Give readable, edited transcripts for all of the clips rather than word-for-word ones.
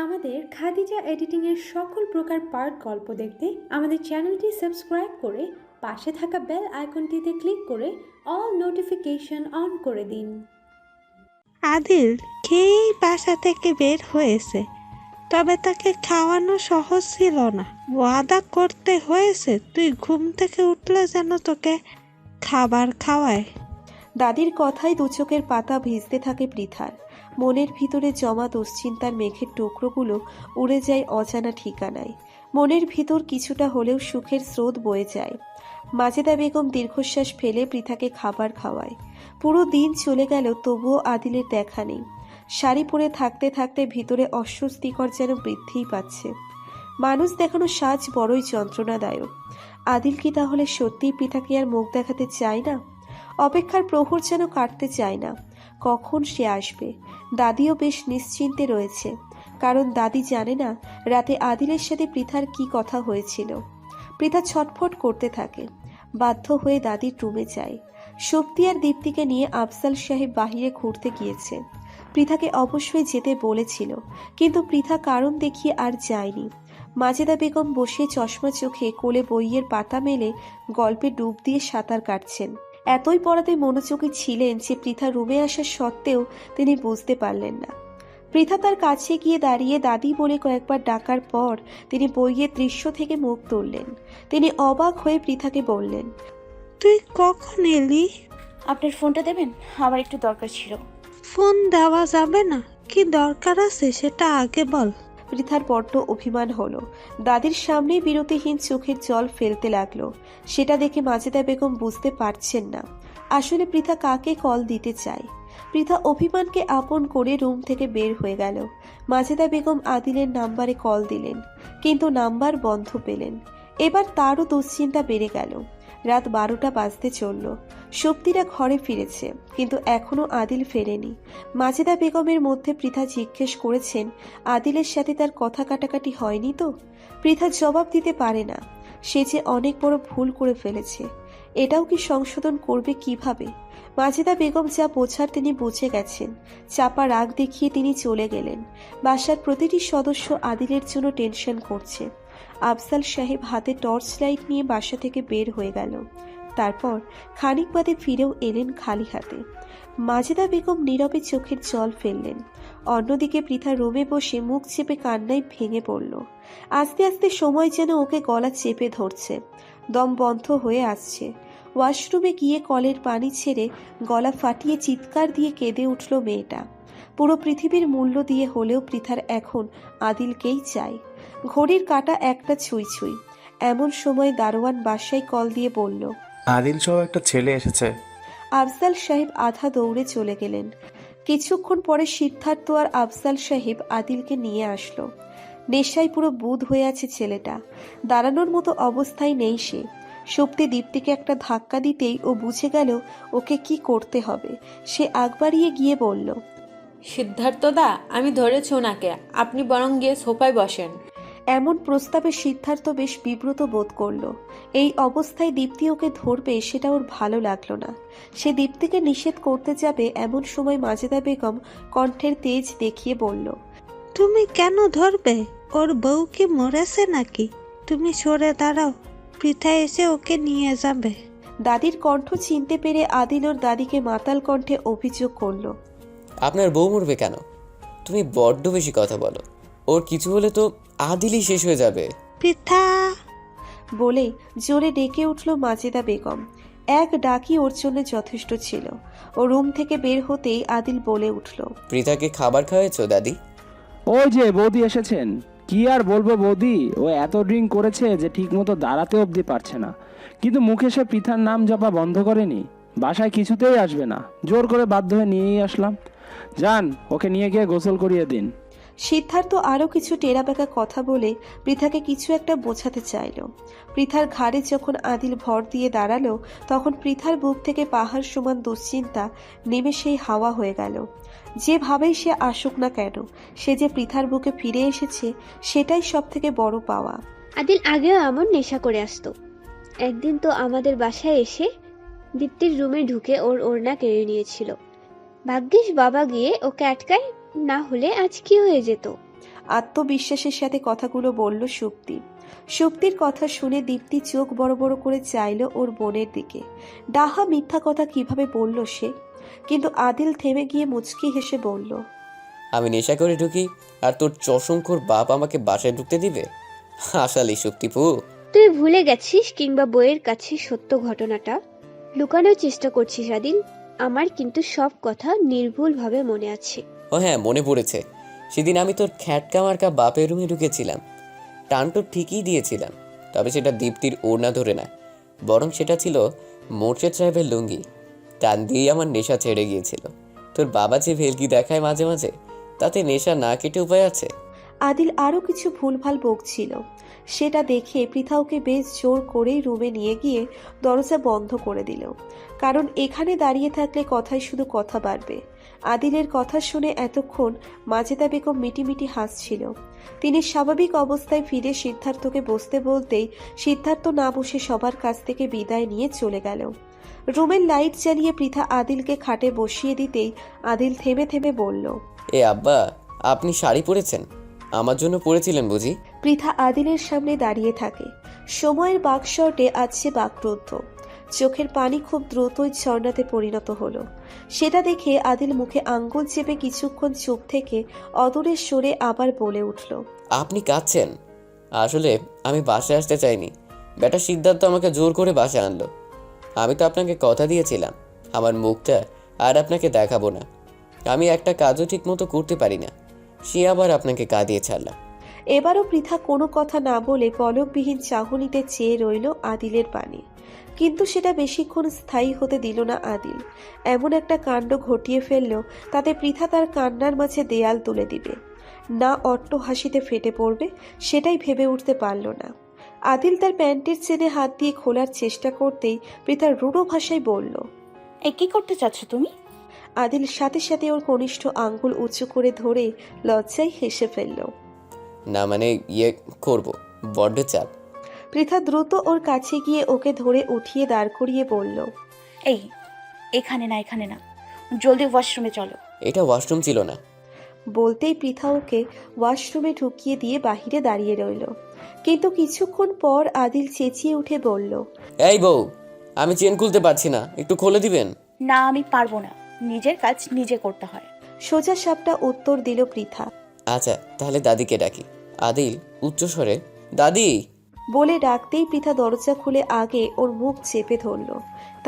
আমাদের খাদিজা এডিটিংয়ের সকল প্রকার পার্ট গল্প দেখতে আমাদের চ্যানেলটি সাবস্ক্রাইব করে পাশে থাকা বেল আইকনটিতে ক্লিক করে অল নোটিফিকেশন অন করে দিন। আদিল খেয়েই বাসা থেকে বের হয়েছে, তবে তাকে খাওয়ানো সহজ ছিল না। ওয়াদা করতে হয়েছে তুই ঘুম থেকে উঠলে যেন তোকে খাবার খাওয়ায়। দাদির কথায় দুচোখের পাতা ভিজতে থাকে পৃথার। মনের ভিতরে জমা দুশ্চিন্তার মেঘের টুকরোগুলো উড়ে যায় অজানা ঠিকানায়। মনের ভিতর কিছুটা হলেও সুখের স্রোত বয়ে যায়। মাজেদা বেগম দীর্ঘশ্বাস ফেলে পৃথাকে খাবার খাওয়ায়। পুরো দিন চলে গেল, তবুও আদিলের দেখা নেই। শাড়ি পরে থাকতে থাকতে ভিতরে অস্বস্তিকর যেন বৃদ্ধিই পাচ্ছে। মানুষ দেখানো সাজ বড়ই যন্ত্রণাদায়ক। আদিল কি তাহলে সত্যিই পৃথাকে আর মুখ দেখাতে চায় না? অপেক্ষার প্রহর যেন কাটতে চায় না। কখন সে আসবে? দাদিও বেশ নিশ্চিন্তে রয়েছে, কারণ দাদি জানে না রাতে আদিলের সাথে পৃথার কি কথা হয়েছিল। পৃথা ছটফট করতে থাকে। বাধ্য হয়ে দাদির রুমে যায়। শক্তি আর দীপ্তিকে নিয়ে আফজাল সাহেব বাহিরে ঘুরতে গিয়েছে। পৃথাকে অবশ্যই যেতে বলেছিল, কিন্তু পৃথা কারণ দেখিয়ে আর যায়নি। মাজেদা বেগম বসে চশমা চোখে কোলে বইয়ের পাতা মেলে গল্পে ডুব দিয়ে সাঁতার কাটছেন। এতই পড়াতে মনোযোগী ছিলেন যে পৃথা রুমে আসা সত্ত্বেও তিনি বুঝতে পারলেন না। পৃথা তার কাছে গিয়ে দাঁড়িয়ে দাদি বলে কয়েকবার ডাকার পর তিনি বইয়ের দৃশ্য থেকে মুখ তুললেন। তিনি অবাক হয়ে পৃথাকে বললেন, তুই কখন এলি? আপনার ফোনটা দেবেন, আমার একটু দরকার ছিল। ফোন দেওয়া যাবে না। কি দরকার আছে সেটা আগে বল। পৃথার বড্ড অভিমান হলো। দাদির সামনেই বিরতিহীন চোখের জল ফেলতে লাগলো। সেটা দেখে মাজেদা বেগম বুঝতে পারছেন না আসলে পৃথা কাকে কল দিতে চায়। পৃথা অভিমানকে আপন করে রুম থেকে বের হয়ে গেল। মাজেদা বেগম আদিলের নাম্বারে কল দিলেন, কিন্তু নাম্বার বন্ধ পেলেন। এবার তারও দুশ্চিন্তা বেড়ে গেল। রাত 12টা বাজতে চলল। শক্তিরা ঘরে ফিরেছে, কিন্তু এখনো আদিল ফেরেনি। মাজেদা বেগমের মধ্যে পৃথা জিজ্ঞেস করেছেন আদিলের সাথে তার কথা কাটাকাটি হয়নি তো। পৃথা জবাব দিতে পারে না। সে যে অনেক বড় ভুল করে ফেলেছে, এটাও কি সংশোধন করবে কিভাবে? মাজেদা বেগম যা বোঝার তিনি বুঝে গেছেন। চাপা রাগ দেখিয়ে তিনি চলে গেলেন। বাসার প্রতিটি সদস্য আদিলের জন্য টেনশন করছে। আফজাল সাহেব হাতে টর্চ লাইট নিয়ে বাসা থেকে বের হয়ে গেল। তারপর খানিক বাদে ফিরেও এলেন খালি হাতে। মাজেদা বেগম নীরবে চোখের জল ফেললেন। অন্যদিকে পৃথা রুমে বসে মুখ চেপে কান্নায় ভেঙে পড়ল। আস্তে আস্তে সময় যেন ওকে গলা চেপে ধরছে। দম বন্ধ হয়ে আসছে। ওয়াশরুমে গিয়ে কলের পানি ছেড়ে গলা ফাটিয়ে চিৎকার দিয়ে কেঁদে উঠল মেয়েটা। পুরো পৃথিবীর মূল্য দিয়ে হলেও পৃথার এখন আদিলকেই চাই। ঘড়ির কাঁটা একটা ছুঁই ছুঁই। এমন সময় দারোয়ান বাসায় কল দিয়ে বলল, আদিল সহ একটা ছেলে এসেছে। আফজাল সাহেব আধা দৌড়ে চলে গেলেন। কিছুক্ষণ পরে সিদ্ধার্থ আর আফজাল সাহেব আদিলকে নিয়ে আসলো। নেশায় পুরো বুঁদ হয়ে আছে ছেলেটা। দাঁড়ানোর মতো অবস্থায় নেই সে। শক্তি দীপ্তিকে একটা ধাক্কা দিতেই ও বুঝে গেল ওকে কি করতে হবে। সে আগ বাড়িয়ে গিয়ে বলল, সিদ্ধার্থদা, আমি ধরেছি ওনাকে, আপনি বরং গিয়ে সোফায় বসেন। এমন প্রস্তাবে সিদ্ধার্থ বেশ বিব্রত বোধ করল। এই অবস্থায় দীপ্তি ওকে ধরবে সেটা ওর ভালো লাগলো না। সে দীপ্তিকে নিষেধ করতে যাবে এমন সময় মাজেদা বেগম কণ্ঠের তেজ দেখিয়ে বলল, তুমি কেন ধরবে? ওর বউ কি মরেছে নাকি? তুমি সরে দাঁড়াও, পৃথা এসে ওকে নিয়ে যাবে। দাদির কণ্ঠ চিনতে পেরে আদিল ওর দাদিকে মাতাল কণ্ঠে অভিযোগ করল, আপনার বউ মরবে কেন? তুমি বড্ড বেশি কথা বলো। ওর কিছু হলে তো আদিলই শেষ হয়ে যাবে। পৃথা বলে জোরে ডেকে উঠল মাজেদা বেগম। এক ডাকি ওর জন্য যথেষ্ট ছিল। ও রুম থেকে বের হতেই আদিল বলে উঠল, পৃথাকে খাবার খাওয়াইছো দাদি? ওই যে বৌদি এসেছেন। কি আর বলবো বৌদি, ও এত ড্রিঙ্ক করেছে যে ঠিক মতো দাঁড়াতে অবধি পারছে না। কিন্তু মুখে সে পৃথার নাম জপা বন্ধ করেনি। বাসায় কিছুতেই আসবে না, জোর করে বাধ্য হয়ে নিয়েই আসলাম। যান, ওকে নিয়ে গিয়ে গোসল করিয়ে দিন। সিদ্ধার্থ আরও কিছু টেরাবেঁকা কথা বলে পৃথাকে কিছু একটা বোঝাতে চাইল। পৃথার ঘাড়ে যখন আদিল ভর দিয়ে দাঁড়ালো, তখন পৃথার বুক থেকে পাহাড় সমান দুশ্চিন্তা নেমে সেই হাওয়া হয়ে গেল। যেভাবেই সে আসুক না কেন, সে যে পৃথার বুকে ফিরে এসেছে সেটাই সব থেকে বড় পাওয়া। আদিল আগেও এমন নেশা করে আসতো। একদিন তো আমাদের বাসায় এসে দীপ্তির রুমে ঢুকে ওর ওড়না কেড়ে নিয়েছিল। ভাগ্যিস বাবা গিয়ে ওকে আটকায়, না হলে আজ কি হয়ে যেত। আত্মবিশ্বাসের সাথে কথাগুলো বলল সুপ্তি। সুপ্তির কথা শুনে দীপ্তি চোখ বড় বড় করে চাইল ওর বোনের দিকে। ডাহা মিথ্যা কথা কিভাবে বলল সে? কিন্তু আদিল থেমে গিয়ে মুচকি হেসে বলল, আমি নেশা করে ঢুকি আর তোর চশমখোর বাপ আমাকে বাসায় ঢুকতে দিবে? হাসালি শক্তিপু। তুই ভুলে গেছিস কিংবা বইয়ের কাছে সত্য ঘটনাটা লুকানোর চেষ্টা করছিস আদিল। আমার কিন্তু সব কথা নির্ভুলভাবে মনে আছে। ও হ্যাঁ, মনে পড়েছে। সেদিন আমি তোর খ্যাটকা মার্কা বাপের রুমে ঢুকেছিলাম। টান তো ঠিকই দিয়েছিলাম, তবে সেটা দীপ্তির ওড়না ধরে না, বরং সেটা ছিল মোর্শেদ সাহেবের লুঙ্গি। টান দিয়েই আমার নেশা ছেড়ে গিয়েছিল। তোর বাবা যে ভেলকি দেখায় মাঝে মাঝে, তাতে নেশা না কেটে উপায় আছে? আদিল আরও কিছু ভুলভাল বকছিল। সেটা দেখে পৃথা ওকে বেশ জোর করেই রুমে নিয়ে গিয়ে দরজা বন্ধ করে দিল। কারণ এখানে দাঁড়িয়ে থাকলে কথায় শুধু কথা বাড়বে। আদিলের কথা শুনে এতক্ষণ মাজেদা বেগম মিটিমিটি হাসছিল। তিনি স্বাভাবিক অবস্থায় ফিরে সিদ্ধার্থকে বসতে বলতেই সিদ্ধার্থ না বসে সবার কাছ থেকে বিদায় নিয়ে চলে গেল। রুমের লাইট জ্বালিয়ে পৃথা আদিলকে খাটে বসিয়ে দিতেই আদিল থেমে থেমে বলল, এ আব্বা, আপনি শাড়ি পরেছেন? আমার জন্য পরেছিলেন বুঝি? পৃথা আদিলের সামনে দাঁড়িয়ে থাকে। সময়ের বাকশটে আজ সে বাকরুদ্ধ। চোখের পানি খুব দ্রুতই ঝর্ণাতে পরিণত হলো। সেটা দেখে আদিল মুখে আঙ্গুল চেপে কিছুক্ষণ চুপ থেকে অদূরের সরে আবার বলে উঠল, আপনি কাঁদছেন? আসলে আমি বাসায় আসতে চাইনি। বেটা সিদ্ধার্থ আমাকে জোর করে বাসায় আনলো। আমি তো আপনাকে কথা দিয়েছিলাম আমার মুখটা আর আপনাকে দেখাবো না। আমি একটা কাজও ঠিক মতো করতে পারি না, সে আবার আপনাকে কাঁদিয়ে ছাড়লাম। এবারও পৃথা কোনো কথা না বলে পলকবিহীন চাহনিতে চেয়ে রইল আদিলের পানে। কিন্তু সেটা বেশিক্ষণ স্থায়ী হতে দিল না আদিল। এমন একটা কাণ্ড ঘটিয়ে ফেলল, তাতে পৃথা তার কান্নার মাঝে দেয়াল তুলে দিবে, না অট্ট হাসিতে ফেটে পড়বে, সেটাই ভেবে উঠতে পারল না। আদিল তার প্যান্টের চেনে হাত দিয়ে খোলার চেষ্টা করতেই পৃথা রূঢ় ভাষায় বলল, এই কি করতে চাচ্ছ তুমি? আদিল সাথে সাথে ওর কনিষ্ঠ আঙ্গুল উঁচু করে ধরে লজ্জায় হেসে ফেলল। না মানে করব, বড্ড চাপ। পৃথা দ্রুত ওর কাছে গিয়ে ওকে ধরে উঠিয়ে দাঁড় করিয়ে বলল, এই, এখানে না, এখানে না, জলদি ওয়াশরুমে চলো। এটা ওয়াশরুম ছিল না। বলতেই পৃথা ওকে ওয়াশরুমে ঢুকিয়ে দিয়ে বাহিরে দাঁড়িয়ে রইল। কিন্তু কিছুক্ষণ পর আদিল চেঁচিয়ে উঠে বলল, এই বউ, আমি চেন খুলতে পারছি না, একটু খুলে দিবেন? না, আমি পারবো না, নিজের কাজ নিজে করতে হয়। সোজা সাপটা উত্তর দিল পৃথা। আচ্ছা, তাহলে দাদিকে ডাকি। আদিল উচ্চস্বরে, দাদি বলে ডাকতেই পৃথা দরজা খুলে আগে ওর মুখ চেপে ধরল।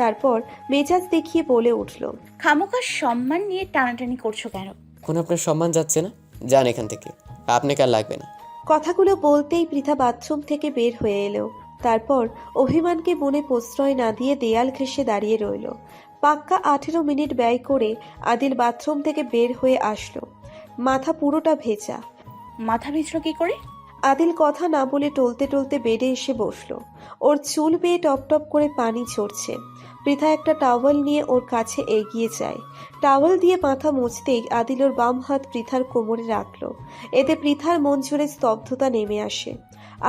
তারপর মেজাজ দেখিয়ে বলে উঠল, খামোখা সম্মান নিয়ে টানাটানি করছো কেন? এখন আপনার সম্মান যাচ্ছে না, যান এখান থেকে, আপনাকে আর লাগবে না। কথাগুলো বলতেই পৃথা বাথরুম থেকে বের হয়ে এলো। তারপর অভিমানকে মনে প্রশ্রয় না দিয়ে দেয়াল ঘেঁষে দাঁড়িয়ে রইল। পাক্কা 18 মিনিট ব্যয় করে আদিল বাথরুম থেকে বের হয়ে আসলো। মাথা পুরোটা ভেজা। মাথা ভিজলো কি করে? আদিল কথা না বলে টলতে টলতে বেডে এসে বসলো। ওর চুল বেয়ে টপ টপ করে পানি ঝরছে। পৃথা একটা টাওয়াল নিয়ে ওর কাছে এগিয়ে যায়। টাওয়াল দিয়ে মাথা মুছতেই আদিল ওর বাম হাত পৃথার কোমরে রাখলো। এতে পৃথার মন জুড়ে স্তব্ধতা নেমে আসে।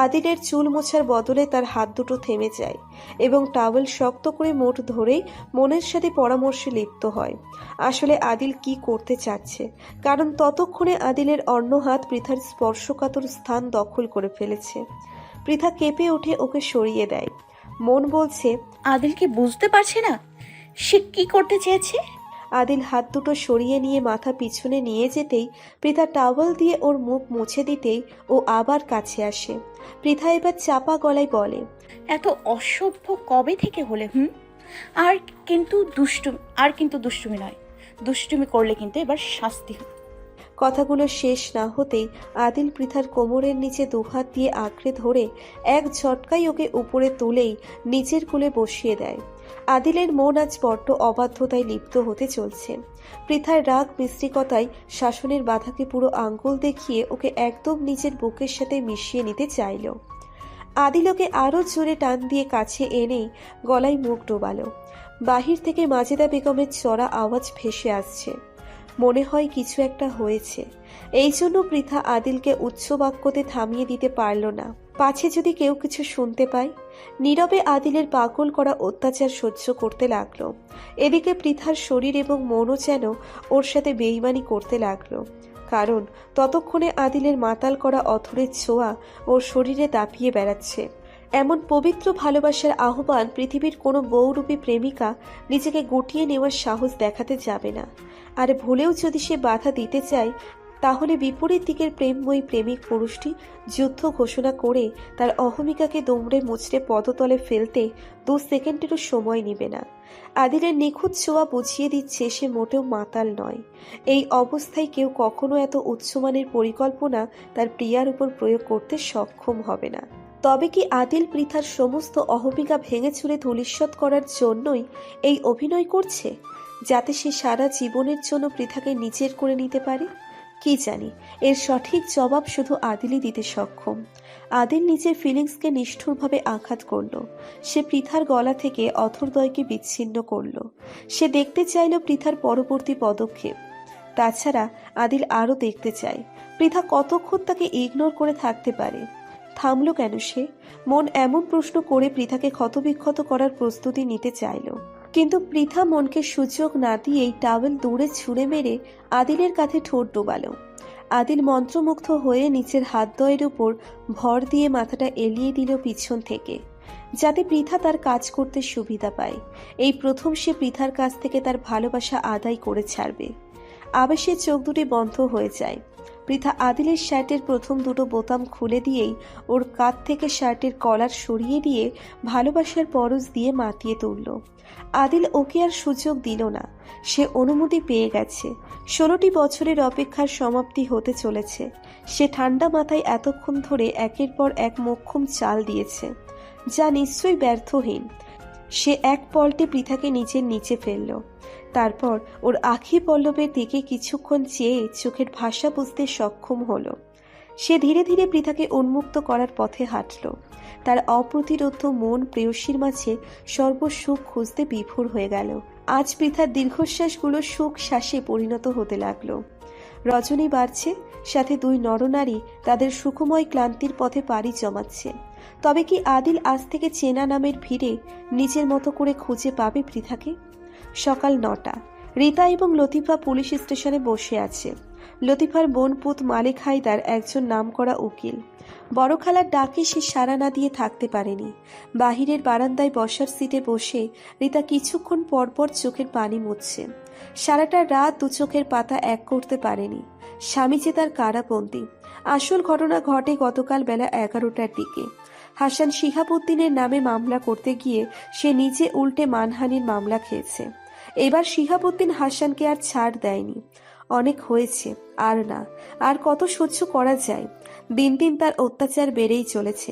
আদিলের চুল মোছার বদলে তার হাত দুটো থেমে যায় এবং টাওয়াল শক্ত করে মোট ধরেই মনের সাথে পরামর্শে লিপ্ত হয় আসলে আদিল কি করতে চাচ্ছে। কারণ ততক্ষণে আদিলের অন্য হাত পৃথার স্পর্শকাতর স্থান দখল করে ফেলেছে। পৃথা কেঁপে উঠে ওকে সরিয়ে দেয়। মন বলছে, আদিল কি বুঝতে পারছে না সে কি করতে চেয়েছে? আদিল হাত দুটো সরিয়ে নিয়ে মাথা পিছনে নিয়ে যেতেই পৃথা টাওয়াল দিয়ে ওর মুখ মুছে দিতেই ও আবার কাছে আসে। পৃথা এবার চাপা গলায় বলে, এত অসভ্য কবে থেকে হলে? আর কিন্তু দুষ্টুমি নয়, দুষ্টুমি করলে কিন্তু এবার শাস্তি হবে। কথাগুলো শেষ না হতেই আদিল পৃথার কোমরের নিচে দুহাত দিয়ে আঁকড়ে ধরে এক ঝটকাই ওকে উপরে তুলেই নিচের কোলে বসিয়ে দেয়। আদিলের মন আজ বড্ড অবাধ্যতায় লিপ্ত হতে চলছে। পৃথার রাগ মিশ্রিকতায় শাসনের বাধাকে পুরো আঙ্গুল দেখিয়ে ওকে একদম নিজের বুকের সাথে মিশিয়ে নিতে চাইল। আদিল ওকে আরও জোরে টান দিয়ে কাছে এনেই গলায় মুখ ডোবালো। বাহির থেকে মাজেদা বেগমের চড়া আওয়াজ ভেসে আসছে। মনে হয় কিছু একটা হয়েছে। এই জন্য পৃথা আদিলকে উচ্চ বাক্যতে থামিয়ে দিতে পারল না, পাছে যদি কেউ কিছু শুনতে পায়। নীরবে আদিলের পাগল করা অত্যাচার সহ্য করতে লাগলো। এদিকে পৃথার শরীর এবং মনও যেন ওর সাথে বেইমানি করতে লাগলো, কারণ ততক্ষণে আদিলের মাতাল করা অথরের ছোঁয়া ওর শরীরে দাপিয়ে বেড়াচ্ছে। এমন পবিত্র ভালোবাসার আহ্বান পৃথিবীর কোনো বহুরূপী প্রেমিকা নিজেকে গুটিয়ে নেওয়ার সাহস দেখাতে যাবে না। আর ভুলেও যদি সে বাধা দিতে চায়, তাহলে বিপরীত দিকের প্রেমময়ী প্রেমিক পুরুষটি যুদ্ধ ঘোষণা করে তার অহমিকাকে দুমড়ে মুচড়ে পদতলে ফেলতে 2 সেকেন্ডেরও সময় নেবে না। আদিলের নিখুঁত ছোঁয়া বুঝিয়ে দিচ্ছে সে মোটেও মাতাল নয়। এই অবস্থায় কেউ কখনো এত উচ্চমানের পরিকল্পনা তার প্রিয়ার উপর প্রয়োগ করতে সক্ষম হবে না। তবে কি আদিল পৃথার সমস্ত অহমিকা ভেঙে চুরে ধূলিসাৎ করার জন্যই এই অভিনয় করছে, যাতে সে সারা জীবনের জন্য পৃথাকে নিজের করে নিতে পারে? কি জানি, এর সঠিক জবাব শুধু আদিলই দিতে সক্ষম। আদিল নিজের ফিলিংসকে নিষ্ঠুরভাবে আঘাত করল। সে পৃথার গলা থেকে অথরদ্বয়কে বিচ্ছিন্ন করল। সে দেখতে চাইল পৃথার পরবর্তী পদক্ষেপ। তাছাড়া আদিল আরও দেখতে চায় পৃথা কতক্ষণ তাকে ইগনোর করে থাকতে পারে। থামল কেন সে? মন এমন প্রশ্ন করে পৃথাকে ক্ষতবিক্ষত করার প্রস্তুতি নিতে চাইল, কিন্তু পৃথা মনকে সুযোগ না দিয়েই টাওয়েল দূরে ছুঁড়ে মেরে আদিলের কাঁধে ঠোঁট ডোবালো। আদিল মন্ত্রমুগ্ধ হয়ে নিচের হাতদ্বয়ের উপর ভর দিয়ে মাথাটা এলিয়ে দিল পিছন থেকে, যাতে পৃথা তার কাজ করতে সুবিধা পায়। এই প্রথম সে পৃথার কাছ থেকে তার ভালোবাসা আদায় করে ছাড়বে। আবেশে চোখ দুটি বন্ধ হয়ে যায়। পৃথা আদিলের শার্টের প্রথম দুটো বোতাম খুলে দিয়েই ওর কাঁধ থেকে শার্টের কলার সরিয়ে দিয়ে ভালোবাসার পরশ দিয়ে মাতিয়ে তুলল। আদিল ওকে আর সুযোগ দিল না, সে অনুমতি পেয়ে গেছে। 16টি বছরের অপেক্ষার সমাপ্তি হতে চলেছে। সে ঠান্ডা মাথায় এতক্ষণ ধরে একের পর এক মোক্ষম চাল দিয়েছে, যা নিশ্চয়ই ব্যর্থহীন। সে এক পল্টে পৃথাকে নিজের নিচে ফেলল। তারপর ওর আখি পল্লবের দিকে কিছুক্ষণ চেয়ে চোখের ভাষা বুঝতে সক্ষম হলো। সে ধীরে ধীরে পৃথাকে উন্মুক্ত করার পথে হাঁটল। তার অপ্রতিরোধ্য মন প্রেয়সীর মাঝে সর্বসুখ খুঁজতে বিভোর হয়ে গেল। আজ পৃথার দীর্ঘশ্বাসগুলো সুখ শ্বাসে পরিণত হতে লাগলো। রজনী বাড়ছে, সাথে 2 নরনারী তাদের সুখময় ক্লান্তির পথে পাড়ি জমাচ্ছে। তবে কি আদিল আজ থেকে চেনা নামের ভিড়ে নিজের মতো করে খুঁজে পাবে পৃথাকে? সকাল 9টা। রীতা এবং লতিফা পুলিশ স্টেশনে বসে আছে। লতিফার বোন পুত মালিক হায়দার একজন নামকরা উকিল। বড় খালার ডাকে সে সাড়া না দিয়ে থাকতে পারেনি। বাহিরের বারান্দায় বসার সিটে বসে রীতা কিছুক্ষণ পরপর চোখের পানি মুছছে। সারাটা রাত 2 চোখের পাতা এক করতে পারেনি। স্বামী যে তার কারাবন্দী। আসল ঘটনা ঘটে গতকাল বেলা 11টার দিকে। হাসান শিহাবুদ্দিনের নামে মামলা করতে গিয়ে সে নিজে উল্টে মানহানির মামলা খেয়েছে। এবার শিহাবুদ্দিন হাসানকে আর ছাড় দেয়নি। অনেক হয়েছে, আর না, আর কত সহ্য করা যায়। দিন দিন তার অত্যাচার বেড়েই চলেছে।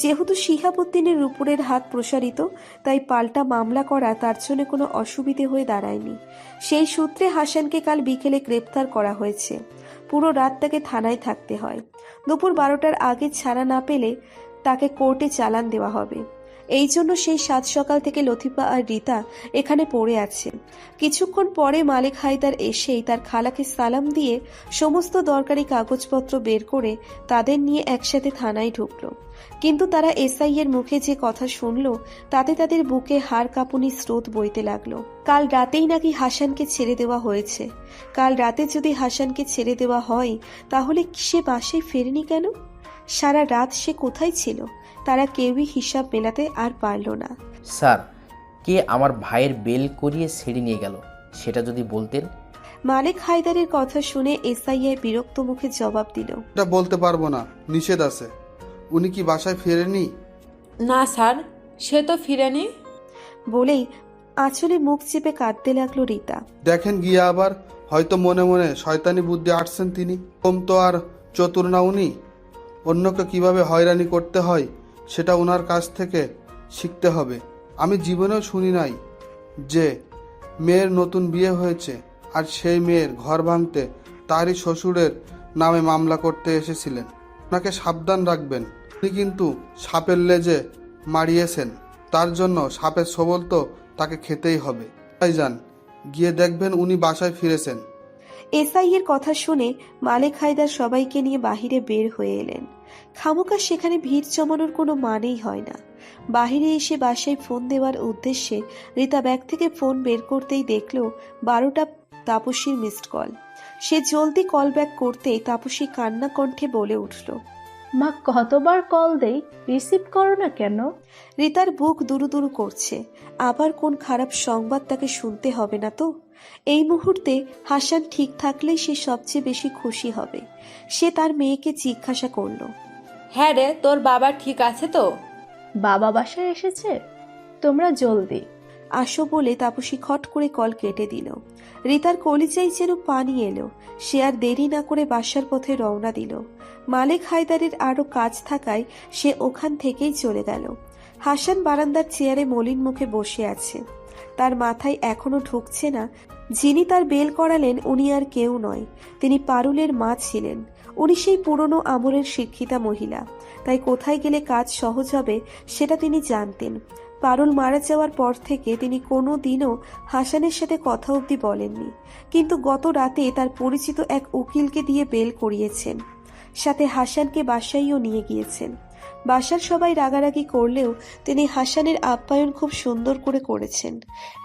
যেহেতু শিহাবুদ্দিনের উপরের হাত প্রসারিত, তাই পাল্টা মামলা করা তার জন্য কোনো অসুবিধে হয়ে দাঁড়ায়নি। সেই সূত্রে হাসানকে কাল বিকেলে গ্রেপ্তার করা হয়েছে। পুরো রাত তাকে থানায় থাকতে হয়। দুপুর 12টার আগে ছাড়া না পেলে তাকে কোর্টে চালান দেওয়া হবে। এই জন্য সেই 7 সকাল থেকে লতিফা আর রীতা এখানে পড়ে আছে। কিছুক্ষণ পরে মালিক হায়দার এসেই তার খালাকে সালাম দিয়ে সমস্ত দরকারি কাগজপত্র বের করে তাদের নিয়ে একসাথে থানায় ঢুকলো। কিন্তু তারা এসআই এর মুখে যে কথা শুনলো, তাতে তাদের বুকে হাড় কাঁপুনি স্রোত বইতে লাগলো। কাল রাতেই নাকি হাসানকে ছেড়ে দেওয়া হয়েছে। কাল রাতে যদি হাসানকে ছেড়ে দেওয়া হয়, তাহলে সে বাসায় ফেরেনি কেন? সারা রাত সে কোথায় ছিল? তারা কেউই হিসাব মেলাতে আর পারল না। স্যার, কে আমার ভাইয়ের বেল করিয়ে ছেড়ে নিয়ে গেল সেটা যদি বলতেন। মালিক হায়দারের কথা শুনে এসআইএ বিরক্ত মুখে জবাব দিল, এটা বলতে পারবো না, নিষেধ আছে। উনি কি বাসায় ফেরেনি? না স্যার, সে তো ফিরেনি। বলেই আঁচলে মুখ চেপে কাঁদতে লাগলো রীতা। দেখেন গিয়া আবার, হয়তো মনে মনে শয়তানি বুদ্ধি আটছেন তিনি। কম তো আর চতুর না উনি। অন্যকে কিভাবে হয়রানি করতে হয় সেটা ওনার কাছ থেকে শিখতে হবে। আমি জীবনেও শুনি নাই যে মেয়ের নতুন বিয়ে হয়েছে আর সেই মেয়ের ঘর ভাঙতে তারই শ্বশুরের নামে মামলা করতে এসেছিলেন। ওনাকে সাবধান রাখবেন, উনি কিন্তু সাপের লেজে মারিয়েছেন। তার জন্য সাপের সবল তো তাকে খেতেই হবে। তাই যান, গিয়ে দেখবেন উনি বাসায় ফিরেছেন। এসআই এর কথা শুনে মালেক হায়দার সবাইকে নিয়ে বাহিরে বের হয়ে এলেন। খামোকা সেখানে ভিড় জমানোর কোনো মানেই হয় না। বাহিরে এসে বাসায় ফোন দেওয়ার উদ্দেশ্যে রিতা ব্যাগ থেকে ফোন বের করতেই দেখল 12টা তাপসীর মিসড কল। সে জলদি কল ব্যাক করতেই তাপসী কান্না কণ্ঠে বলে উঠল, মা কতবার কল দেই, রিসিভ করো না কেন? রিতার বুক দুরু করছে। আবার কোন খারাপ সংবাদ তাকে শুনতে হবে না তো? এই মুহূর্তে হাসান ঠিক থাকলেই সে সবচেয়ে বেশি খুশি হবে। সে তার মেয়েকে জিজ্ঞাসা করল, হ্যাঁ রে, তোর বাবা ঠিক আছে তো? বাবা বাসায় এসেছে, তোমরা জলদি আসো বলে তাপসী খট করে কল কেটে দিল। রিতার কলিজায় যেন পানি এলো। সে আর দেরি না করে বাসার পথে রওনা দিল। মালেক হায়দারের আরো কাজ থাকায় সে ওখান থেকেই চলে গেল। হাসান বারান্দার চেয়ারে মলিন মুখে বসে আছে। তার মাথায় এখনো ঢুকছে না যিনি তার বেল করালেন উনি আর কেউ নয়, তিনি পারুলের মা ছিলেন। উনি সেই পুরনো আমলের শিক্ষিতা মহিলা, তাই কোথায় গেলে কাজ সহজ হবে সেটা তিনি জানতেন। পারুল মারা যাওয়ার পর থেকে তিনি কোনো দিনও হাসানের সাথে কথা অবধি বলেননি, কিন্তু গত রাতে তার পরিচিত এক উকিলকে দিয়ে বেল করিয়েছেন। সাথে হাসানকে বাসায়ও নিয়ে গিয়েছেন। বাসার সবাই রাগারাগি করলেও তিনি হাসানের আপ্যায়ন খুব সুন্দর করে করেছেন।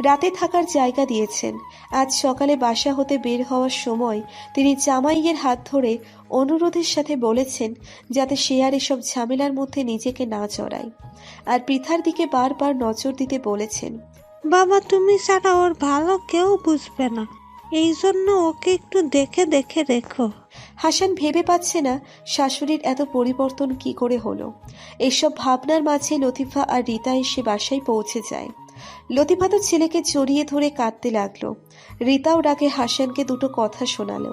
রাতে থাকার জায়গা দিয়েছেন। আজ সকালে বাসা হতে বের হওয়ার সময় তিনি জামাইয়ের হাত ধরে অনুরোধের সাথে বলেছেন যাতে সে আর এসব ঝামেলার মধ্যে নিজেকে না জড়ায়। আর পৃথার দিকে বারবার নজর দিতে বলেছেন, বাবা তুমি ছাড়া ওর ভালো কেউ বুঝবে না, এই জন্য ওকে একটু দেখে দেখে রেখো। হাসান ভেবে পাচ্ছে না শাশুড়ির এত পরিবর্তন কি করে হলো। এসব ভাবনার মাঝে লতিফা আর রিতা এসে বাসায় পৌঁছে যায়। লতিফা তো ছেলেকে জড়িয়ে ধরে কাঁদতে লাগলো। রিতাও রাগে হাসানকে দুটো কথা শোনালো,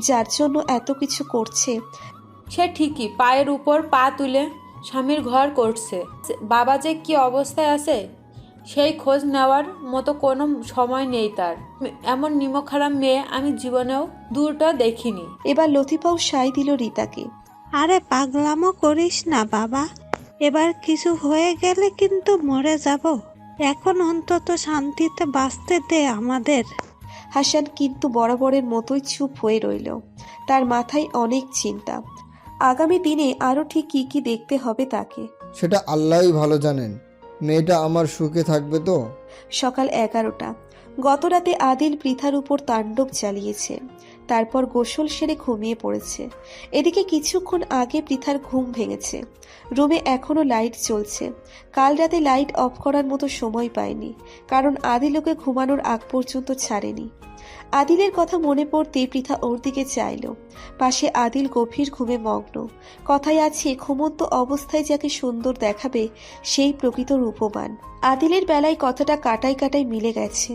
যার জন্য এত কিছু করছে। সে ঠিকই পায়ের উপর পা তুলে স্বামীর ঘর করছে। বাবা যে কি অবস্থায় আছে সেই খোঁজ নেওয়ার মতো কোনো সময় নেই তার। এমন নিমখারাম মেয়ে আমি জীবনেও দূরটা দেখিনি। এবার লতিফাও সায় দিল রিতাকে। আরে পাগলামো করিস না বাবা, এবার কিছু হয়ে গেলে কিন্তু মরে যাব। এখন অন্তত শান্তিতে বাঁচতে দে আমাদের। হাসান কিন্তু বরাবরের মতোই চুপ হয়ে রইল। তার মাথায় অনেক চিন্তা। আগামী দিনে আরো ঠিক কি কি দেখতে হবে তাকে সেটা আল্লাহই ভালো জানেন। মেয়েটা আমার সুখে থাকবে তো? সকাল 11টা। গত রাতে আদিল পৃথার উপর তাণ্ডব চালিয়েছে। তারপর গোসল সেরে ঘুমিয়ে পড়েছে। এদিকে কিছুক্ষণ আগে পৃথার ঘুম ভেঙেছে। রুমে এখনো লাইট জ্বলছে। কাল রাতে লাইট অফ করার মতো সময় পায়নি, কারণ আদিল ওকে ঘুমানোর আগ পর্যন্ত ছাড়েনি। আদিলের কথা মনে পড়তে পৃথা ওর দিকে চাইল। পাশে আদিল গভীর ঘুমে মগ্ন। কথায় আছে, ঘুমন্ত অবস্থায় যাকে সুন্দর দেখাবে সেই প্রকৃত রূপবান। আদিলের বেলায় কথাটা কাটায় কাটায় মিলে গেছে।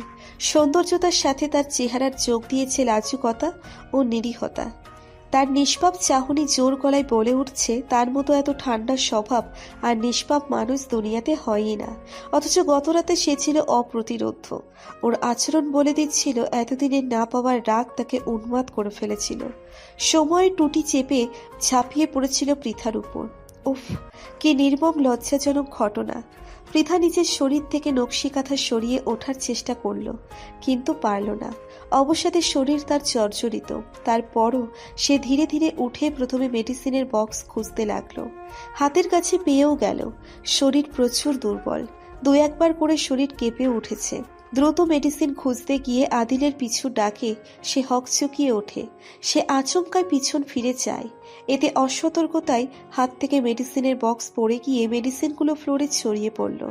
সৌন্দর্যতার সাথে তার চেহারার যোগ দিয়েছে লাজুকতা ও নিরীহতা। তার নিষ্পাপ চাহনি জোর গলায় বলে উঠছে তার মতো এত ঠান্ডা স্বভাব আর নিষ্পাপ মানুষ দুনিয়াতে হয়ই না। অথচ গতরাতে সে ছিল অপ্রতিরোধ্য। ওর আচরণ বলে দিচ্ছিল এতদিনের না পাওয়ার রাগ তাকে উন্মাদ করে ফেলেছিল। সময়ের টুটি চেপে ঝাঁপিয়ে পড়েছিল পৃথার উপর। উফ, কি নির্মম লজ্জাজনক ঘটনা। পৃথা নিজের শরীর থেকে নকশি কাঁথা সরিয়ে ওঠার চেষ্টা করল, কিন্তু পারল না। অবসাদে শরীর তার জর্জরিত। তারপরও সে ধীরে ধীরে উঠে প্রথমে মেডিসিনের বক্স খুঁজতে লাগলো। হাতের কাছে পেয়েও গেল। শরীর প্রচুর দুর্বল। 2-1 বার করে শরীর কেঁপে উঠেছে। দ্রুত মেডিসিন খুঁজতে গিয়ে আদিলের পিছু ডাকে সে হকচকিয়ে ওঠে। সে আচমকায় পিছন ফিরে যায়। এতে অসতর্কতায় হাত থেকে মেডিসিনের বক্স পড়ে গিয়ে মেডিসিনগুলো ফ্লোরে ছড়িয়ে পড়ল।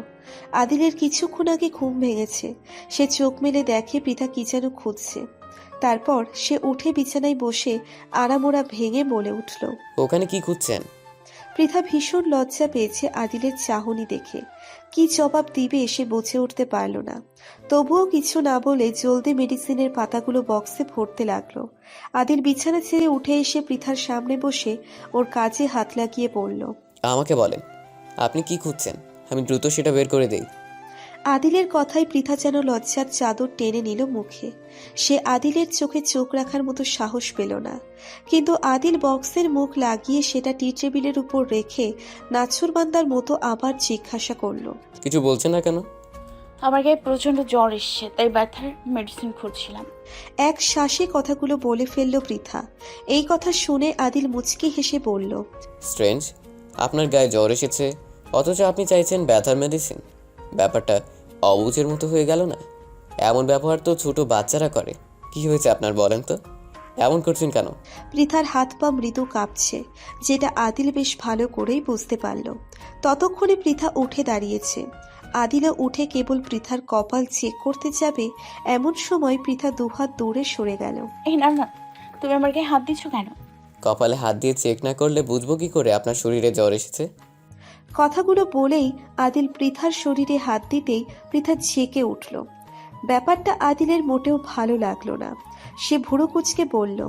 আদিলের কিছুক্ষণ আগে ঘুম ভেঙেছে। সে চোখ মেলে দেখে পৃথা কি যেন খুঁজছে। তারপর সে উঠে বিছানায় বসে আড়ামোড়া ভেঙে বলে উঠল, ওখানে কি খুঁজছেন? পৃথা ভীষণ লজ্জা পেয়েছে আদিলের চাহনি দেখে। কি জবাব দিবে সে বুঝে উঠতে পারল না। তবুও কিছু না বলে জলদি মেডিসিনের পাতাগুলো বক্সে ভরতে লাগলো। আদিল বিছানা ছেড়ে উঠে এসে পৃথার সামনে বসে ওর কাজে হাত লাগিয়ে পড়ল, আমাকে বলেন আপনি কি খুঁজছেন, আমি দ্রুত সেটা বের করে দেই। আদিলের কথায় পৃথা যেন লজ্জার চাদর টেনে নিল মুখে। সে আদিলের চোখে চোখ রাখার মতো সাহস পেল না। কিন্তু আদিল বক্সের মুখ লাগিয়ে সেটা টি টেবিলের উপর রেখে নাছুরবান্দার মতো আবার জিজ্ঞাসা করল, কিছু বলছেন না কেন? আমার গায়ে প্রচণ্ড জ্বর এসছে, তাই ব্যথার মেডিসিন খুঁজছিলাম। এক শ্বাসে কথাগুলো বলে ফেলল পৃথা। এই কথা শুনে আদিল মুচকি হেসে বলল, স্ট্রেঞ্জ, আপনার গায়ে জ্বর এসেছে অথচ আপনি চাইছেন ব্যথার মেডিসিন। ব্যাপারটা অবুঝের মতো হয়ে গেল না? এমন ব্যবহার তো ছোট বাচ্চারা করে। কি হয়েছে আপনার বলেন তো, এমন করছেন কেন? পৃথার হাত পা মৃদু কাঁপছে, যেটা আদিল বেশ ভালো করেই বুঝতে পারল। ততক্ষণে পৃথা উঠে দাঁড়িয়েছে। আদিলও উঠে কেবল পৃথার কপাল চেক করতে যাবে, এমন সময় পৃথা দুহাত দূরে সরে গেল। এই না না, তুমি আমার গায়ে হাত দিচ্ছ কেন? কপালে হাত দিয়ে চেক না করলে বুঝবো কি করে আপনার শরীরে জ্বর এসেছে? কথাগুলো বলেই আদিল পৃথার শরীরে হাত দিতেই পৃথা ঝেঁকে উঠল। ব্যাপারটা আদিলের মোটেও ভালো লাগলো না। সে ভুরু কুঁচকে বলল,